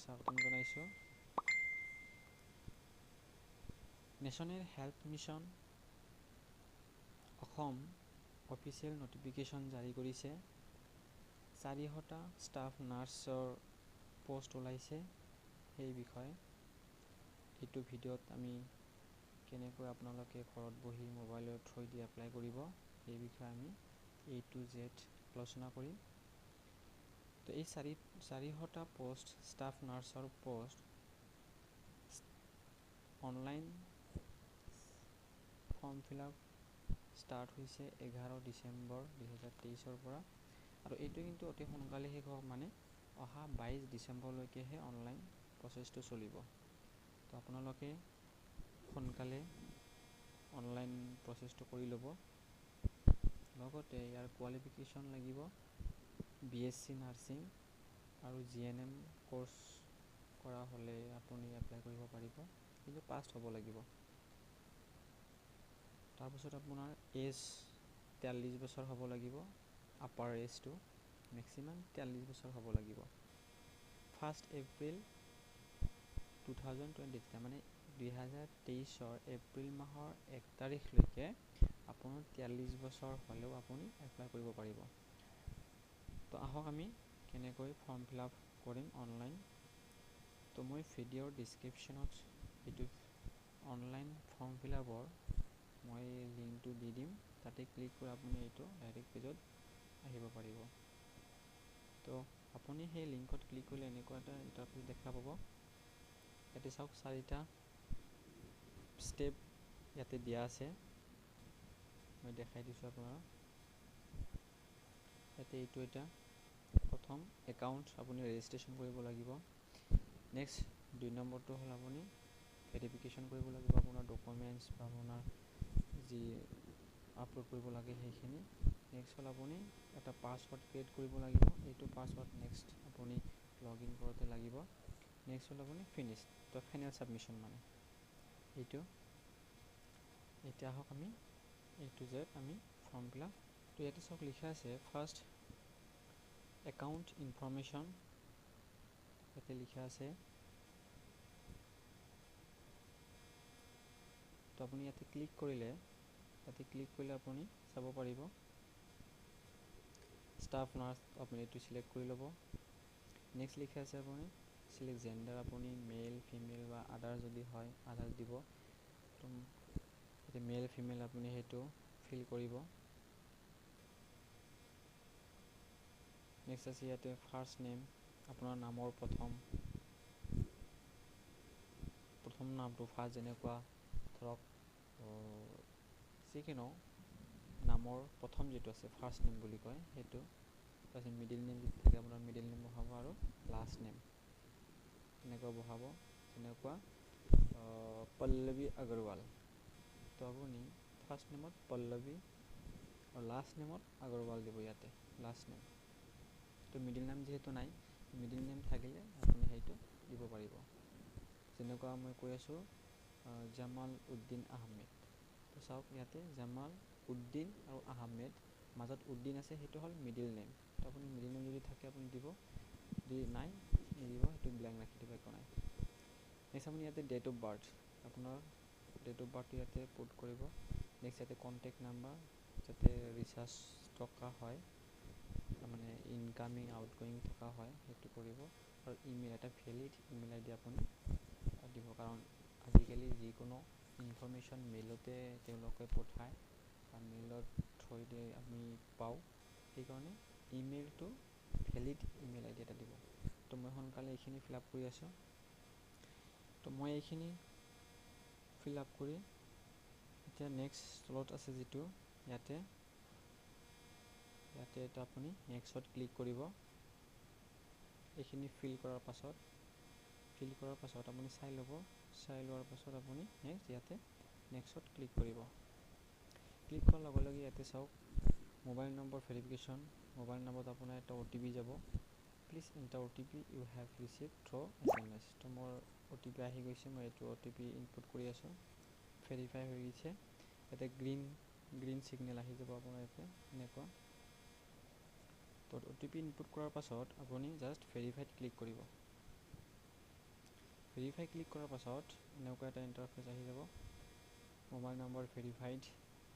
স্বাগতম জনাইছোঁ। National health mission Assam official notification জাৰি কৰিছে। 400টা ষ্টাফ নাৰ্ছৰ পোষ্ট ওলাইছে। সেই বিষয়ে এইটো ভিডিঅ'ত আমি কেনেকৈ আপোনালোকে ঘৰত বহি মোবাইলৰ থ্ৰুদি এপ্লাই কৰিব, সেই বিষয়ে আমি A to Z আলোচনা কৰিম। তো এই 400টা পোষ্ট ষ্টাফ নাৰ্ছৰ post online form fill up start হৈছে 11 ডিচেম্বৰ 2023 পৰা, আৰু এইটো কিন্তু অতি সোনকালে শেষ হ'ব, মানে অহা 22 ডিচেম্বৰলৈকেহে অনলাইন প্ৰচেছটো চলিব। তো আপোনালোকে সোনকালে অনলাইন প্ৰচেছটো কৰি ল'ব। লগতে ইয়াৰ কোৱালিফিকেশ্যন লাগিব BSc নাৰ্ছিং আৰু GNM কোৰ্চ কৰা হ'লে আপুনি এপ্লাই কৰিব পাৰিব, কিন্তু পাছ হ'ব লাগিব। তাৰপিছত আপোনাৰ এজ 43 বছৰ হ'ব লাগিব, আপাৰ এজটো মেক্সিমাম 43 বছৰ হ'ব লাগিব। 1 এপ্ৰিল 2023 মানে 2023 এপ্ৰিল মাহৰ 1 তাৰিখলৈকে আপোনাৰ 43 বছৰ হ'লেও আপুনি এপ্লাই কৰিব পাৰিব। তো আহক আমি কেনেকৈ ফৰ্ম ফিল আপ কৰিম অনলাইন। তো মই ভিডিঅ'ৰ ডিছক্ৰিপশ্যনত এইটো অনলাইন ফৰ্ম ফিল আপৰ মই লিংকটো দি দিম, তাতে ক্লিক কৰি আপুনি এইটো ডাইৰেক্ট পেজত আহিব পাৰিব। তো আপুনি সেই লিংকত ক্লিক কৰিলে এনেকুৱা এটা ইণ্টাৰফেচ দেখা পাব। ইয়াতে চাওক 4টা ষ্টেপ ইয়াতে দিয়া আছে, মই দেখাই দিছোঁ আপোনাক। ইয়াতে এইটো এটা প্ৰথম একাউণ্ট আপুনি ৰেজিষ্ট্ৰেশ্যন কৰিব লাগিব। নেক্সট 2 নম্বৰটো হ'ল আপুনি ভেৰিফিকেশ্যন কৰিব লাগিব আপোনাৰ ডকুমেণ্টছ বা আপোনাৰ যি আপলোড কৰিব লাগে সেইখিনি। নেক্সট হ'ল আপুনি এটা পাছৱৰ্ড ক্ৰিয়েট কৰিব লাগিব, এইটো পাছৱৰ্ড নেক্সট আপুনি লগ ইন কৰোঁতে লাগিব। নেক্সট হ'ল আপুনি ফিনিছ, তো ফাইনেল ছাবমিশ্যন মানে এইটো। এতিয়া আহক আমি A to Z আমি ফৰ্ম ফিল আপ। তো ইয়াতে চাওক লিখা আছে ফাৰ্ষ্ট একাউণ্ট ইনফৰমেশ্যন, ইয়াতে লিখা আছে। তো আপুনি ইয়াতে ক্লিক কৰিলে আপুনি চাব পাৰিব ষ্টাফ নাৰ্ছ, আপুনি এইটো চিলেক্ট কৰি ল'ব। নেক্সট লিখা আছে আপুনি চিলেক্ট জেণ্ডাৰ, আপুনি মেল ফিমেল বা আদাৰ যদি হয় আদাৰ দিব। তো এতিয়া মেল ফিমেল আপুনি সেইটো ফিল কৰিব। নেক্সট আছে ইয়াতে ফাৰ্ষ্ট নেম, আপোনাৰ নামৰ প্ৰথম নামটো ফাৰ্ষ্ট, যেনেকুৱা ধৰক যিকোনো নামৰ প্ৰথম যিটো আছে ফাৰ্ষ্ট নেম বুলি কয় সেইটো। তাৰপিছত মিডিল নেম যদি থাকে আপোনাৰ মিডিল নেম বহাব, আৰু লাষ্ট নেম এনেকুৱা বহাব, যেনেকুৱা পল্লৱী আগৰৱাল। তো আপুনি ফাৰ্ষ্ট নেমত পল্লৱী আৰু লাষ্ট নেমত আগৰৱাল দিব ইয়াতে লাষ্ট নেম। তো মিডিল নেম যিহেতু নাই, মিডিল নেম থাকিলে আপুনি সেইটো দিব পাৰিব। যেনেকুৱা মই কৈ আছোঁ জামাল উদ্দিন আহমেদ। তো চাওক ইয়াতে জামাল উদ্দিন আৰু আহমেদ, মাজত উদ্দিন আছে, সেইটো হ'ল মিডিল নেম। তো আপুনি মিডিল নেম যদি থাকে আপুনি দিব, যদি নাই নিদিব, সেইটো ব্লেংক ৰাখি দিব, একো নাই। নেক্সট আপুনি ইয়াতে ডেট অফ বাৰ্থ, আপোনাৰ ডেট অফ বাৰ্থটো ইয়াতে পুট কৰিব। নেক্সট ইয়াতে কণ্টেক্ট নাম্বাৰ, যাতে ৰিচাৰ্জ থকা হয়, তাৰমানে ইনকামিং আউটগয়িং থকা হয় সেইটো কৰিব। আৰু ইমেইল, এটা ভেলিড ইমেইল ID আপুনি দিব, কাৰণ আজিকালি যিকোনো ইনফৰমেশ্যন মেইলতে তেওঁলোকে পঠায় বা মেইলৰ থ্ৰুদি আমি পাওঁ, সেইকাৰণে ইমেইলটো ভেলিড ইমেইল ID এটা দিব। তো মই সোনকালে এইখিনি ফিল আপ কৰি আছোঁ। তো মই এইখিনি ফিল আপ কৰি এতিয়া নেক্সট তলত আছে যিটো ইয়াতে এটা আপুনি নেক্সটত ক্লিক কৰিব। এইখিনি ফিল কৰাৰ পাছত আপুনি চাই ল'ব, চাই লোৱাৰ পাছত আপুনি নেক্সট ইয়াতে নেক্সটত ক্লিক কৰিব। ক্লিক কৰাৰ লগে লগে ইয়াতে চাওক মোবাইল নম্বৰ ভেৰিফিকেশ্যন, মোবাইল নম্বৰত আপোনাৰ এটা OTP যাব। Please enter OTP you have received through SMS। তো মোৰ OTP আহি গৈছে, মই এইটো OTP ইনপুট কৰি আছোঁ। ভেৰিফাই হৈ গৈছে, ইয়াতে গ্ৰীণ ছিগনেল আহি যাব আপোনাৰ ইয়াতে এনেকুৱা। তো OTP ইনপুট কৰাৰ পাছত আপুনি জাষ্ট ভেৰিফাইড ক্লিক কৰিব। ভেৰিফাই ক্লিক কৰাৰ পাছত এনেকুৱা এটা ইণ্টাৰফেচ আহি যাব। Mobile number verified.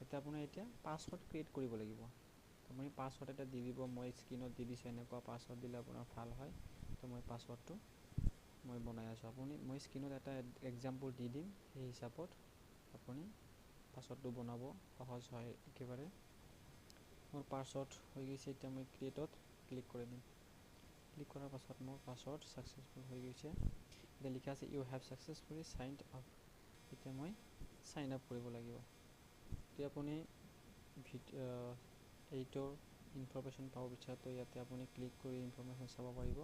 এতিয়া আপোনাৰ এতিয়া পাছৱৰ্ড ক্ৰিয়েট কৰিব লাগিব। আপুনি পাছৱৰ্ড এটা দি দিব। মই স্ক্ৰীণত দি দিছোঁ, এনেকুৱা পাছৱৰ্ড দিলে আপোনাৰ ভাল হয়। তো মই পাছৱৰ্ডটো বনাই আছোঁ। মই স্ক্ৰীণত এটা এক্সাম্পল দি দিম, সেই হিচাপত আপুনি পাছৱৰ্ডটো বনাব সহজ হয় একেবাৰে। মোৰ পাছৱৰ্ড হৈ গৈছে। এতিয়া মই ক্ৰিয়েটত ক্লিক কৰি দিম। ক্লিক কৰাৰ পাছত মোৰ পাছৱৰ্ড ছাকচেছফুল হৈ গৈছে। এতিয়া লিখা আছে ইউ হেভ ছাকচেছফুলি চাইনড আপ। এতিয়া মই চাইন আপ কৰিব লাগিব। এতিয়া আপুনি এইটোৰ ইনফৰমেশ্যন পাব বিচাৰতো ইয়াতে আপুনি ক্লিক কৰি ইনফৰমেশ্যন চাব পাৰিব।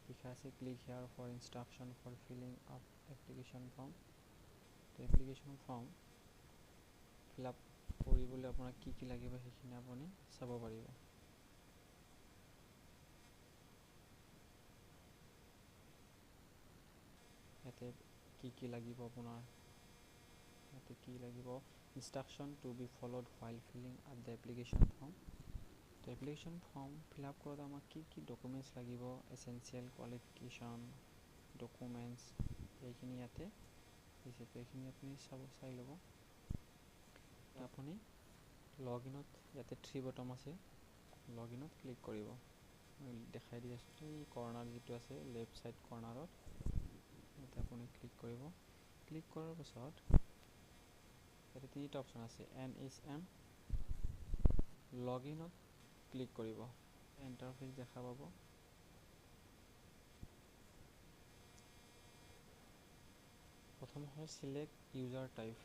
লিখা আছে click here for instruction for filling up application form. তো এপ্লিকেশ্যন ফৰ্ম ফিল আপ কৰিবলৈ আপোনাক কি কি লাগিব সেইখিনি আপুনি চাব পাৰিব। ইয়াতে কি কি লাগিব আপোনাৰ, ইয়াতে কি লাগিব instruction to be followed while filling up the application form। তো এপ্লিকেশ্যন ফৰ্ম ফিল আপ কৰোঁতে আমাক কি কি ডকুমেণ্টছ লাগিব, এছেঞ্চিয়েল কোৱালিফিকেশ্যন ডকুমেণ্টছ এইখিনি ইয়াতে দিছে। তো এইখিনি আপুনি চাই ল'ব। আপুনি লগ ইনত ইয়াতে 3 বটম আছে, লগ ইনত ক্লিক কৰিব। মই দেখাই দি আছোঁ, এই কৰ্নাৰ যিটো আছে লেফ্ট ছাইড কৰ্নাৰত ইয়াতে আপুনি ক্লিক কৰিব। ক্লিক কৰাৰ পাছত ইয়াতে 3টা অপশ্যন আছে, NHM লগ ইনত ক্লিক কৰিব। ইণ্টাৰফেচ দেখা পাব। প্ৰথম হয় চিলেক্ট ইউজাৰ টাইপ।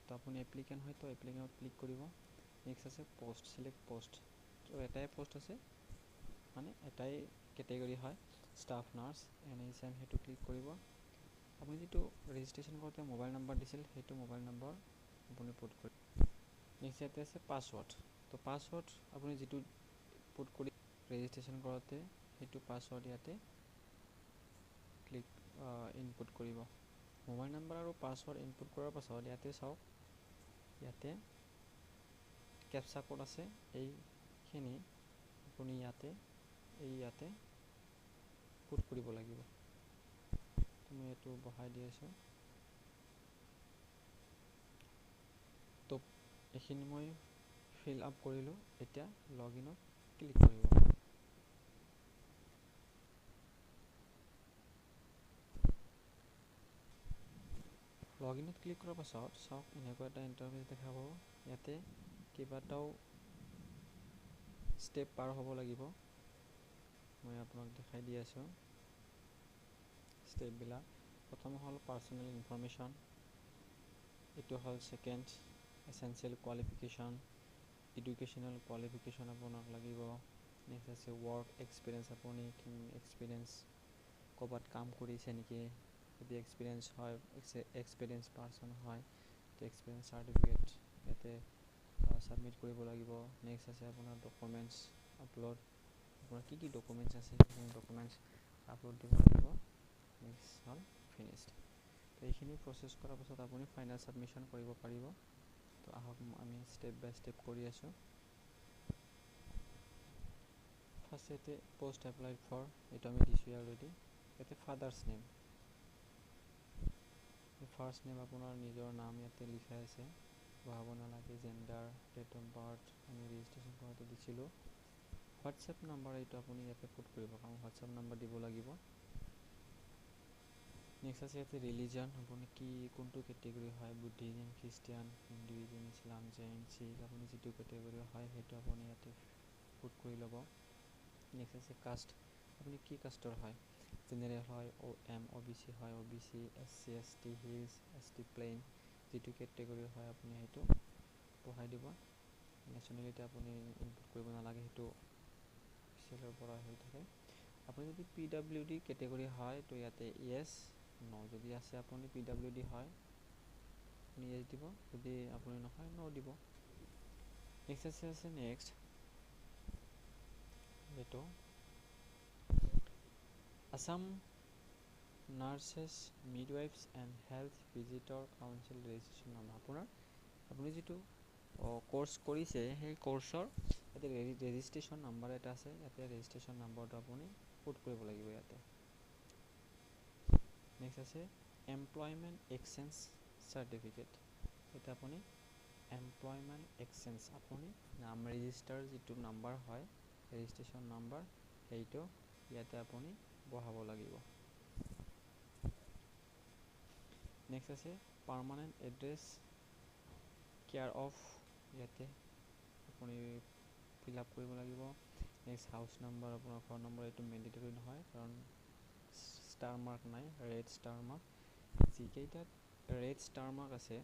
তো আপুনি এপ্লিকেণ্ট হয় তো এপ্লিকেণ্টত ক্লিক কৰিব। নেক্সট আছে পোষ্ট, চিলেক্ট পোষ্ট। তো এটাই পোষ্ট আছে, মানে এটাই কেটেগৰী হয় ষ্টাফ নাৰ্ছ NHM, সেইটো ক্লিক কৰিব। আপুনি যিটো ৰেজিষ্ট্ৰেশ্যন কৰোঁতে মোবাইল নম্বৰ দিছিল সেইটো মোবাইল নম্বৰ আপুনি পুট কৰিব। নেক্সট ইয়াতে আছে পাছৱৰ্ড। তো পাছৱৰ্ড আপুনি যিটো পুট কৰি ৰেজিষ্ট্ৰেশ্যন কৰোঁতে সেইটো পাছৱৰ্ড ইয়াতে ইনপুট কৰিব। মোবাইল নম্বৰ আৰু পাছৱৰ্ড ইনপুট কৰাৰ পাছত ইয়াতে চাওক, ইয়াতে কেপচা কোড আছে। এইখিনি আপুনি ইয়াতে পুট কৰিব লাগিব। মই এইটো বহাই দি আছোঁ। তো এইখিনি মই ফিল আপ কৰিলোঁ। এতিয়া লগ ইনত ক্লিক কৰিব। লগ ইনত ক্লিক কৰাৰ পাছত চাওক এনেকুৱা এটা ইণ্টাৰফেচ দেখা পাব। ইয়াতে কেইবাটাও ষ্টেপ পাৰ হ'ব লাগিব। মই আপোনাক দেখাই দি আছোঁ ষ্টেপবিলাক। প্ৰথম হ'ল পাৰ্চনেল ইনফৰমেশ্যন, এইটো হ'ল second essential qualification, educational qualification আপোনাক লাগিব। নেক্সট আছে ৱৰ্ক এক্সপিৰিয়েঞ্চ, আপুনি এক্সপিৰিয়েঞ্চ ক'ৰবাত কাম কৰিছে নেকি, যদি এক্সপিৰিয়েঞ্চ হয় এক্সপিৰিয়েঞ্চ পাৰ্চন হয় তো এক্সপিৰিয়েঞ্চ চাৰ্টিফিকেট ইয়াতে ছাবমিট কৰিব লাগিব। নেক্সট আছে আপোনাৰ ডকুমেণ্টছ আপলোড, আপোনাৰ কি কি ডকুমেণ্টছ আছে সেইখিনি ডকুমেণ্টছ আপলোড দিব লাগিব। নেক্সট হ'ল ফিনিছড। তো এইখিনি প্ৰচেছ কৰাৰ পাছত আপুনি ফাইনেল ছাবমিশ্যন কৰিব পাৰিব। তো আহক আমি ষ্টেপ বাই ষ্টেপ কৰি আছোঁ। ফাৰ্ষ্ট ইয়াতে পষ্ট এপ্লাইড ফৰ, এইটো আমি দিছোঁ অলৰেডি। ইয়াতে ফাদাৰ্ছ নেম, ফাৰ্ষ্ট নেম আপোনাৰ নিজৰ নাম ইয়াতে লিখাই আছে, বহাব নালাগে। জেণ্ডাৰ, ডেট অফ বাৰ্থ আমি ৰেজিষ্ট্ৰেশ্যন কৰোঁতে দিছিলোঁ। হোৱাটছএপ নাম্বাৰ এইটো আপুনি ইয়াতে পুট কৰিব, কাৰণ হোৱাটছএপ নাম্বাৰ দিব লাগিব। নেক্সট আছে ইয়াতে ৰিলিজন, আপুনি কোনটো কেটেগৰী হয়, Buddhism, Christian, Hinduism, Islam, Jain, Sikh, আপুনি যিটো কেটেগৰী হয় সেইটো আপুনি ইয়াতে পুট কৰি ল'ব। নেক্সট আছে কাষ্ট, আপুনি কি কাষ্টৰ হয়, জেনেৰেল হয়, OM, OBC হয়, OBC, SC, ST, hills, ST plain, যিটো কেটেগৰী হয় আপুনি সেইটো বহাই দিব। নেশ্যনেলিটি আপুনি ইনপুট কৰিব নালাগে, সেইটো অফিচিয়েলৰ পৰা হৈ থাকে। আপুনি যদি PWD কেটেগৰী হয় তো ইয়াতে য়েছ, ন, যদি আছে আপুনি PWD হয় আপুনি য়েছ দিব, যদি আপুনি নহয় ন দিব। নেক্সট আছে নেক্সট এইটো Assam nurses midwives and health visitor council registration number, আপুনি যিটো কোৰ্চ কৰিছে সেই কোৰ্চৰ ইয়াতে ৰেজিষ্ট্ৰেশ্যন নাম্বাৰ এটা আছে, ইয়াতে ৰেজিষ্ট্ৰেশ্যন নাম্বাৰটো আপুনি পুট কৰিব লাগিব ইয়াতে। নেক্সট নেক্সট আছে এমপ্লয়মেণ্ট এক্সচেঞ্জ চাৰ্টিফিকেট। এটা আপুনি এমপ্লয়মেণ্ট এক্সচেঞ্জ আপুনি নাম ৰেজিষ্টাৰ যিটো নাম্বাৰ হয় ৰেজিষ্ট্ৰেশ্যন নাম্বাৰ সেইটো ইয়াতে আপুনি বহাব লাগিব। নেক্সট আছে পাৰ্মানেণ্ট এড্ৰেছ কেয়াৰ অফ, ইয়াতে আপুনি ফিল আপ কৰিব লাগিব। নেক্সট হাউচ নাম্বাৰ, আপোনাৰ ঘৰ নম্বৰ, এইটো মেণ্ডেটৰী নহয় কাৰণ ষ্টাৰ মাৰ্ক নাই, ৰেড ষ্টাৰ মাৰ্ক। যিকেইটাত ৰেড ষ্টাৰ মাৰ্ক আছে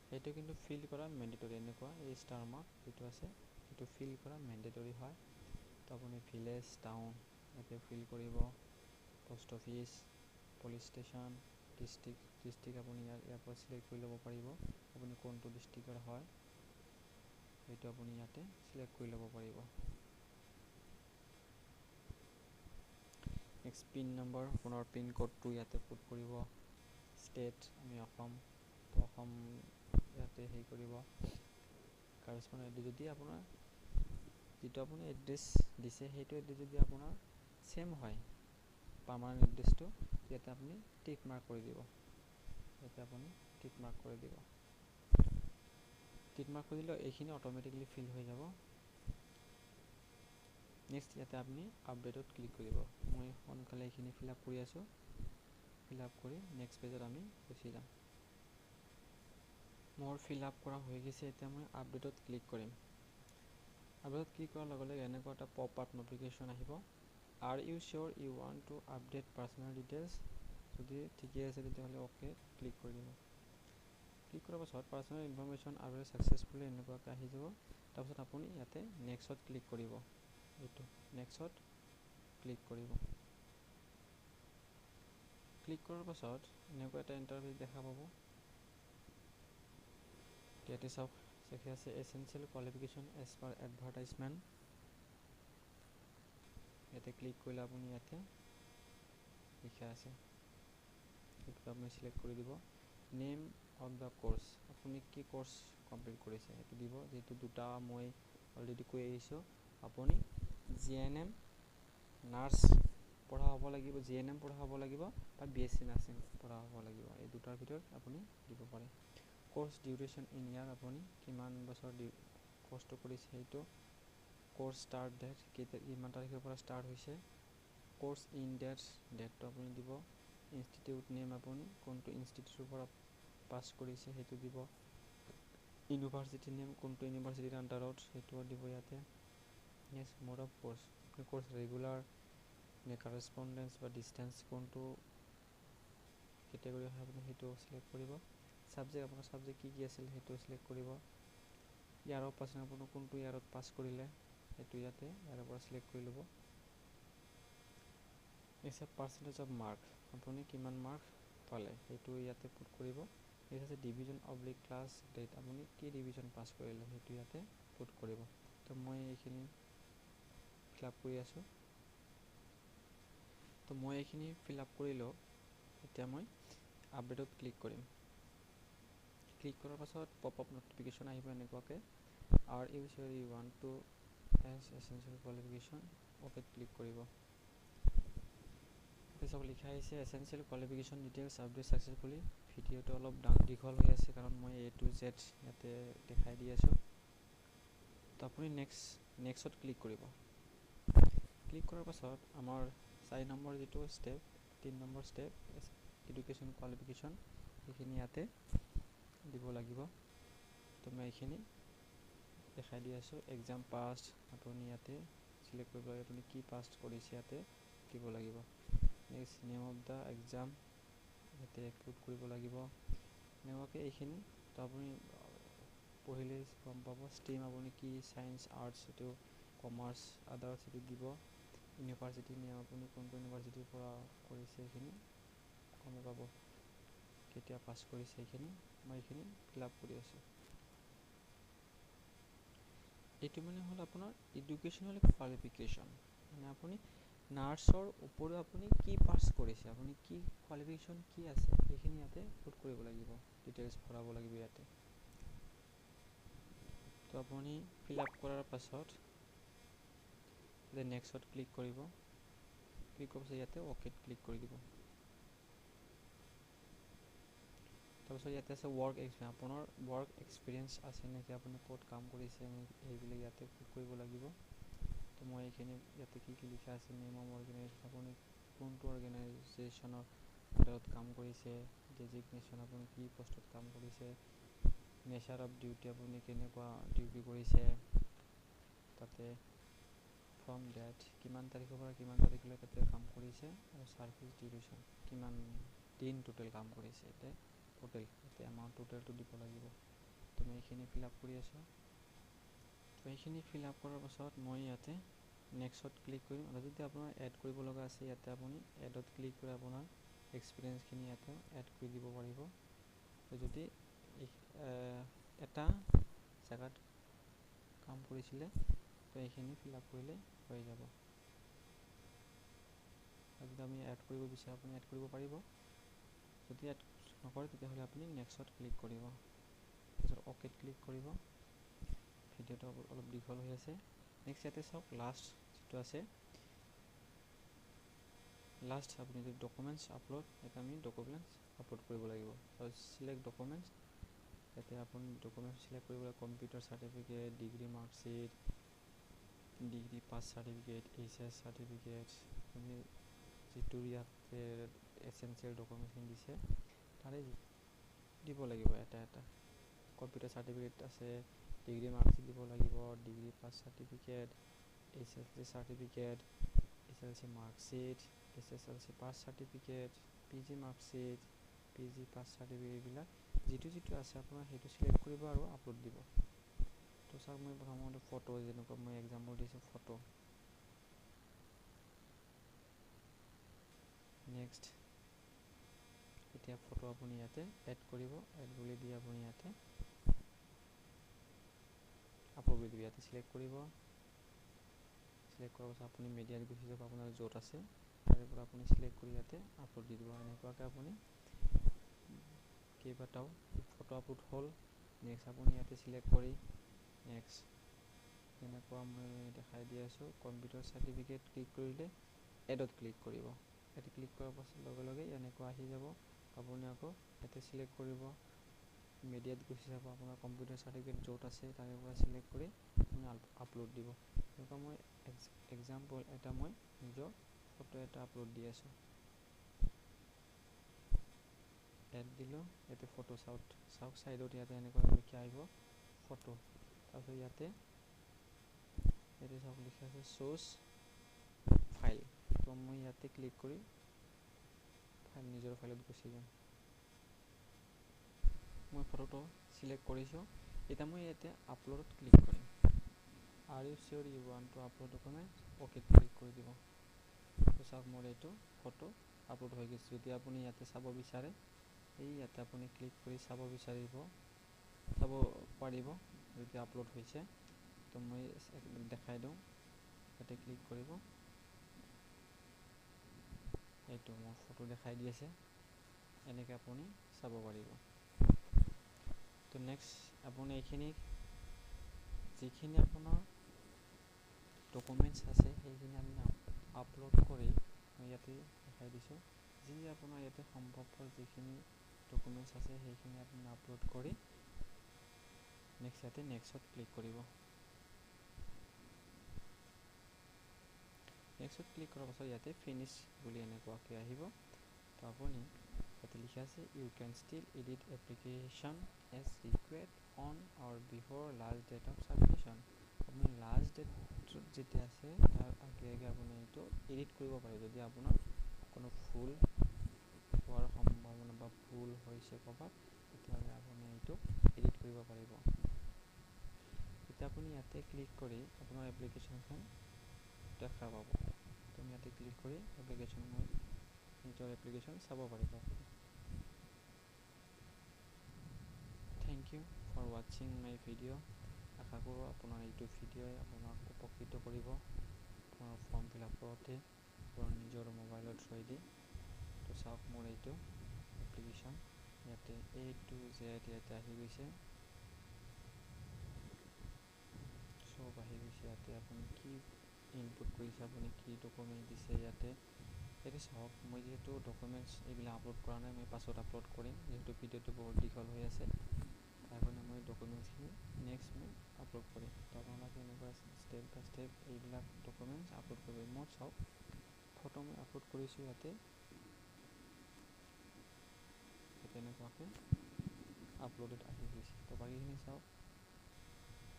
সেইটো কিন্তু ফিল কৰা মেণ্ডেটৰী। এনেকুৱা এই ষ্টাৰ মাৰ্ক যিটো আছে সেইটো ফিল কৰা মেণ্ডেটৰী হয়। তো আপুনি ভিলেজ টাউন ইয়াতে ফিল কৰিব, post office, police station, district আপুনি ইয়াৰ পৰা চিলেক্ট কৰি ল'ব পাৰিব আপুনি কোনটো ডিষ্ট্ৰিক্টৰ হয় সেইটো আপুনি ইয়াতে চিলেক্ট কৰি ল'ব পাৰিব। নেক্সট পিন নম্বৰ, আপোনাৰ পিন কোডটো ইয়াতে পুট কৰিব। ষ্টেট আমি অসম, তো অসম ইয়াতে হেৰি কৰিব। কাৰেছপণ্ডেণ্ট যদি আপোনাৰ যিটো আপুনি এড্ৰেছ দিছে সেইটো এড্ৰেছ যদি আপোনাৰ ছেম হয় পাৰ্মানেণ্ট এড্ৰেছটো, ইয়াতে আপুনি টিক মাৰ্ক কৰি দিব। ইয়াতে আপুনি টিক মাৰ্ক কৰি দিব। টিক মাৰ্ক কৰি দিলে এইখিনি অট'মেটিকলি ফিল হৈ যাব। নেক্সট ইয়াতে আপুনি আপডেটত ক্লিক কৰিব। মই সোনকালে এইখিনি ফিল আপ কৰি আছোঁ। ফিল আপ কৰি নেক্সট পেজত আমি গুচি যাম। মোৰ ফিল আপ কৰা হৈ গৈছে, এতিয়া মই আপডেটত ক্লিক কৰিম। আপডেটত ক্লিক কৰাৰ লগে লগে এনেকুৱা এটা পপ আপ নটিফিকেশ্যন আহিব, are you sure you want to update personal details. যদি ঠিকে আছে তেতিয়াহ'লে অ'কে ক্লিক কৰি দিব। ক্লিক কৰাৰ পাছত পাৰ্চনেল ইনফৰমেশ্যন আপডেট ছাকচেছফুলি এনেকুৱাকৈ আহি যাব। তাৰপিছত আপুনি ইয়াতে নেক্সটত ক্লিক কৰিব। এইটো নেক্সটত ক্লিক কৰিব। ক্লিক কৰাৰ পাছত এনেকুৱা এটা ইণ্টাৰফেচ দেখা পাব। ইয়াতে চাওক লিখা আছে essential qualification as per advertisement. ইয়াতে ক্লিক কৰিলে আপুনি ইয়াতে লিখা আছে সেইটো আপুনি চিলেক্ট কৰি দিব। নেম অফ দ্য কোৰ্চ, আপুনি কি কোৰ্চ কমপ্লিট কৰিছে সেইটো দিব। যিহেতু দুটা মই অলৰেডি কৈ আহিছোঁ, আপুনি GNM নাৰ্ছ পঢ়া হ'ব লাগিব, GNM পঢ়া হ'ব লাগিব বা BSc নাৰ্ছিং পঢ়া হ'ব লাগিব। এই দুটাৰ ভিতৰত আপুনি দিব পাৰে। কোৰ্চ ডিউৰেশ্যন ইন ইয়াৰ, আপুনি কিমান বছৰ কোৰ্চটো কৰিছে সেইটো। কোৰ্চ ষ্টাৰ্ট ডেট, কিমান তাৰিখৰ পৰা ষ্টাৰ্ট হৈছে। কোৰ্চ ইন ডেটটো আপুনি দিব। ইনষ্টিটিউট নেম, আপুনি কোনটো ইনষ্টিটিউটৰ পৰা পাছ কৰিছে সেইটো দিব। ইউনিভাৰ্চিটি নেম, কোনটো ইউনিভাৰ্চিটিৰ আণ্ডাৰত সেইটোও দিব ইয়াতে। নেক্সট মোড অফ কোৰ্চ, আপুনি কোৰ্চ ৰেগুলাৰ নে কাৰেছপণ্ডেঞ্চ বা ডিষ্টেঞ্চ, কোনটো কেটেগৰী হয় আপুনি সেইটো চিলেক্ট কৰিব। ছাবজেক্ট, আপোনাৰ ছাবজেক্ট কি কি আছিল সেইটো চিলেক্ট কৰিব। ইয়াৰ অফ পাৰ্চেণ্ট, আপুনি কোনটো ইয়াৰত পাছ কৰিলে সেইটো ইয়াতে ইয়াৰ পৰা চিলেক্ট কৰি ল'ব। নেক্সট পাৰ্চেণ্টেজ অফ মাৰ্ক, আপুনি কিমান মাৰ্ক পালে সেইটো ইয়াতে পুট কৰিব। নেক্সট আছে ডিভিজন অব্লিক ক্লাছ ডেট, আপুনি কি ডিভিজন পাছ কৰিলে সেইটো ইয়াতে পুট কৰিব। তো মই এইখিনি ফিল আপ কৰি আছোঁ। তো মই এইখিনি ফিল আপ কৰিলোঁ। এতিয়া মই আপডেটত ক্লিক কৰিম। ক্লিক কৰাৰ পাছত পপ আপ নটিফিকেশ্যন আহিব এনেকুৱাকৈ, are you sure you want to add essential qualification, অ'কেত ক্লিক কৰিব। চব লিখা আহিছে essential qualification details update successfully. ভিডিঅ'টো অলপ দীঘল হৈ আছে কাৰণ মই A to Z ইয়াতে দেখাই দি আছোঁ। তো আপুনি নেক্সটত ক্লিক কৰিব। ক্লিক কৰাৰ পাছত আমাৰ 4 নম্বৰ যিটো step, 3 number step education qualification সেইখিনি ইয়াতে দিব লাগিব। তো মই এইখিনি দেখাই দি আছোঁ। এক্সাম পাছ, আপুনি ইয়াতে চিলেক্ট কৰিব লাগিব আপুনি কি পাছ কৰিছে ইয়াতে দিব লাগিব। Next name of the exam ইয়াতে পুট কৰিব লাগিব। এনেকুৱাকৈ এইখিনি তো আপুনি পঢ়িলে গম পাব। ষ্ট্ৰীম আপুনি কি ছায়েন্স, আৰ্টছ, এইটো কমাৰ্চ, আদাৰ্ছ এইটো দিব। ইউনিভাৰ্চিটি নেম, আপুনি কোনটো ইউনিভাৰ্চিটিৰ পৰা কৰিছে সেইখিনি গম পাব, কেতিয়া পাছ কৰিছে সেইখিনি। মই এইখিনি ফিল আপ কৰি আছোঁ। এইটো মানে হ'ল আপোনাৰ এডুকেশ্যনেল কোৱালিফিকেশ্যন, মানে আপুনি নাৰ্ছৰ উপৰিও আপুনি কি পাছ কৰিছে, আপুনি কি কোৱালিফিকেশ্যন কি আছে সেইখিনি ইয়াতে পুট কৰিব লাগিব, ডিটেইলছ ভৰাব লাগিব ইয়াতে। তো আপুনি ফিল আপ কৰাৰ পাছত নেক্সটত ক্লিক কৰিব। ক্লিক কৰাৰ পাছত ইয়াতে অ'কেত ক্লিক কৰি দিব। তাৰপিছত ইয়াতে আছে ৱৰ্ক এক্সপিৰিয়েঞ্চ, আপোনাৰ ৱৰ্ক এক্সপিৰিয়েঞ্চ আছে নেকি, আপুনি ক'ত কাম কৰিছে এইবিলাক ইয়াতে ক্লিক কৰিব লাগিব। তো মই এইখিনি ইয়াতে কি কি লিখা আছে, নেম অফ অৰ্গেনাইজেশ্যন, আপুনি কোনটো অৰ্গেনাইজেশ্যনৰ আণ্ডাৰত কাম কৰিছে, ডেজিগনেশ্যন আপুনি কি পষ্টত কাম কৰিছে, নেচাৰ অফ ডিউটি আপুনি কেনেকুৱা ডিউটি কৰিছে, তাতে ফ্ৰম ডেট কিমান তাৰিখৰ পৰা কিমান তাৰিখলৈ তাতে কাম কৰিছে, আৰু ছাৰ্ভিচ ডিউৰেশ্যন কিমান দিন টোটেল কাম কৰিছে, ইয়াতে এমাউণ্ট টোটেলটো দিব লাগিব। তো মই এইখিনি ফিল আপ কৰি আছোঁ। তো এইখিনি ফিল আপ কৰাৰ পাছত মই ইয়াতে নেক্সটত ক্লিক কৰিম, আৰু যদি আপোনাৰ এড কৰিব লগা আছে ইয়াতে আপুনি এডত ক্লিক কৰি আপোনাৰ এক্সপিৰিয়েঞ্চখিনি ইয়াতে এড কৰি দিব পাৰিব। তো যদি এটা জেগাত কাম কৰিছিলে তো এইখিনি ফিল আপ কৰিলে হৈ যাব। আৰু যদি আপুনি এড কৰিব বিচাৰে আপুনি এড কৰিব পাৰিব, যদি এড নকৰে তেতিয়াহ'লে আপুনি নেক্সটত ক্লিক কৰিব, তাৰপিছত অ'কেত ক্লিক কৰিব। ভিডিঅ'টো অলপ দীঘল হৈ আছে। নেক্সট ইয়াতে চাওক লাষ্ট যিটো আছে, লাষ্ট আপুনি যদি ডকুমেণ্টছ আপলোড, ইয়াতে আমি ডকুমেণ্টছ আপলোড কৰিব লাগিব। চিলেক্ট ডকুমেণ্টছ, ইয়াতে আপুনি ডকুমেণ্টছ চিলেক্ট কৰিব লাগিব, computer certificate, degree marksheet, degree pass certificate, HS certificate, আপুনি যিটো ইয়াতে এচেঞ্চিয়েল ডকুমেণ্টছখিনি দিছে তাৰে দিব লাগিব এটা এটা। কম্পিউটাৰ চাৰ্টিফিকেট আছে, ডিগ্ৰী মাৰ্কশ্বিট দিব লাগিব, degree pass certificate, HSLC certificate, HSLC marksheet, HSLC pass certificate, PG marksheet, PG pass certificate, এইবিলাক যিটো আছে আপোনাৰ সেইটো চিলেক্ট কৰিব আৰু আপলোড দিব। তো চাওক মই প্ৰথমতে ফটো, যেনেকুৱা মই এক্সাম্পল দিছোঁ ফটো। নেক্সট এতিয়া ফটো আপুনি ইয়াতে এড কৰিব, এড বুলি দি আপুনি ইয়াতে আপলোড কৰি দিব। ইয়াতে চিলেক্ট কৰিব, চিলেক্ট কৰাৰ পাছত আপুনি মিডিয়াত গুচি যাব, আপোনাৰ য'ত আছে তাৰে পৰা আপুনি চিলেক্ট কৰি ইয়াতে আপলোড দি দিব। এনেকুৱাকৈ আপুনি কেইবাটাও ফটো আপলোড হ'ল। নেক্সট আপুনি ইয়াতে চিলেক্ট কৰি নেক্সট যেনেকুৱা মই দেখাই দি আছোঁ, কম্পিউটাৰ চাৰ্টিফিকেট ক্লিক কৰিলে এডত ক্লিক কৰিব। ইয়াতে ক্লিক কৰাৰ পাছত লগে লগে এনেকুৱা আহি যাব, আপুনি আকৌ ইয়াতে চিলেক্ট কৰিব, মিডিয়াত গুচি যাব, আপোনাৰ কম্পিউটাৰ চাৰ্টিফিকেট য'ত আছে তাৰে পৰা চিলেক্ট কৰি আপুনি আপলোড দিব। এনেকুৱা মই এক্সাম্পল এটা মই নিজৰ ফটো এটা আপলোড দি আছোঁ। এড দিলোঁ, ইয়াতে ফটো চাওক চাইডত ইয়াতে এনেকুৱা লিখা আহিব ফটো। তাৰপিছত ইয়াতে চাওক লিখা আছে শ্ব'জ ফাইল। তো মই ইয়াতে ক্লিক কৰি নিজৰ ফাইলত গুচি যাম। মই ফটোটো চিলেক্ট কৰিছোঁ, এতিয়া মই ইয়াতে আপলোডত ক্লিক কৰিম। Are you sure you want to upload documents, অ'কেত ক্লিক কৰি দিব। তো চাওক মোৰ এইটো ফটো আপলোড হৈ গৈছে। যদি আপুনি ইয়াতে চাব বিচাৰে, ইয়াতে আপুনি ক্লিক কৰি চাব পাৰিব যদি আপলোড হৈছে। তো মই দেখাই দিওঁ, ইয়াতে ক্লিক কৰিব, এইটো মোৰ ফটো দেখাই দি আছে, এনেকৈ আপুনি চাব পাৰিব। তো নেক্সট আপুনি এইখিনি যিখিনি আপোনাৰ ডকুমেণ্টছ আছে সেইখিনি আমি আপলোড কৰি, মই ইয়াতে দেখাই দিছোঁ, যি আপোনাৰ ইয়াতে সম্ভৱপৰ যিখিনি ডকুমেণ্টছ আছে সেইখিনি আপুনি আপলোড কৰি নেক্সট ইয়াতে নেক্সটত ক্লিক কৰিব। নেক্সটত ক্লিক কৰাৰ পাছত ইয়াতে ফিনিছ বুলি এনেকুৱাকৈ আহিব। তো আপুনি ইয়াতে লিখা আছে you can still edit application as required on or before last date of submission. আপুনি লাষ্ট ডেটত যেতিয়া আছে তাৰ আগে আগে আপুনি এইটো এডিট কৰিব পাৰে। যদি আপোনাৰ কোনো ভুল হোৱাৰ সম্ভাৱনা বা ভুল হৈছে ক'ৰবাত, তেতিয়াহ'লে আপুনি এইটো এডিট কৰিব পাৰিব। এতিয়া আপুনি ইয়াতে ক্লিক কৰি আপোনাৰ এপ্লিকেশ্যনখন দেখা পাব। তো ইয়াতে ক্লিক কৰি মই নিজৰ এপ্লিকেশ্যন চাব পাৰিব। থেংক ইউ ফৰ ৱাচিং মাই ভিডিঅ'। আশা কৰোঁ আপোনাৰ এইটো ভিডিঅ'ই আপোনাক উপকৃত কৰিব আপোনাৰ ফৰ্ম ফিল আপ কৰোঁতে আপোনাৰ নিজৰ মোবাইলৰ থ্ৰুৱেদি। তো চাওক মোৰ এইটো এপ্লিকেশ্যন, ইয়াতে A to Z ইয়াতে আহি গৈছে, চব আহি গৈছে। ইয়াতে আপুনি কি ইনপুট কৰিছে, আপুনি কি ডকুমেণ্ট দিছে, ইয়াতে এতিয়া চাওক মই যিহেতু ডকুমেণ্টছ এইবিলাক আপলোড কৰা নাই, মই পাছত আপলোড কৰিম যিহেতু ভিডিঅ'টো বহুত দীঘল হৈ আছে, তাৰ কাৰণে মই ডকুমেণ্টছখিনি নেক্সট মই আপলোড কৰিম। তো আপোনালোকে এনেকুৱা ষ্টেপ বাই ষ্টেপ এইবিলাক ডকুমেণ্টছ আপলোড কৰিব। মই চাওক ফটো মই আপলোড কৰিছোঁ ইয়াতে তেনেকুৱাকৈ আপলোডেড আহি গৈছে। তো বাকীখিনি চাওক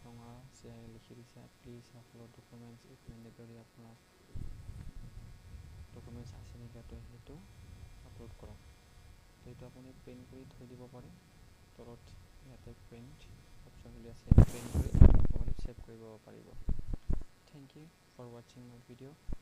ৰঙা চিয়াহে লিখি দিছে please upload documents if mandatory, আপোনাৰ ডকুমেণ্টছ আছে নেকি তো সেইটো আপলোড কৰক। তো এইটো আপুনি প্ৰিণ্ট কৰি থৈ দিব পাৰে, তলত ইয়াতে প্ৰিণ্ট অপশ্যনবিলাক আছে, প্ৰিণ্ট কৰি আপুনি ছেভ কৰিব পাৰিব। থেংক ইউ ফৰ ৱাচিং মাই ভিডিঅ'।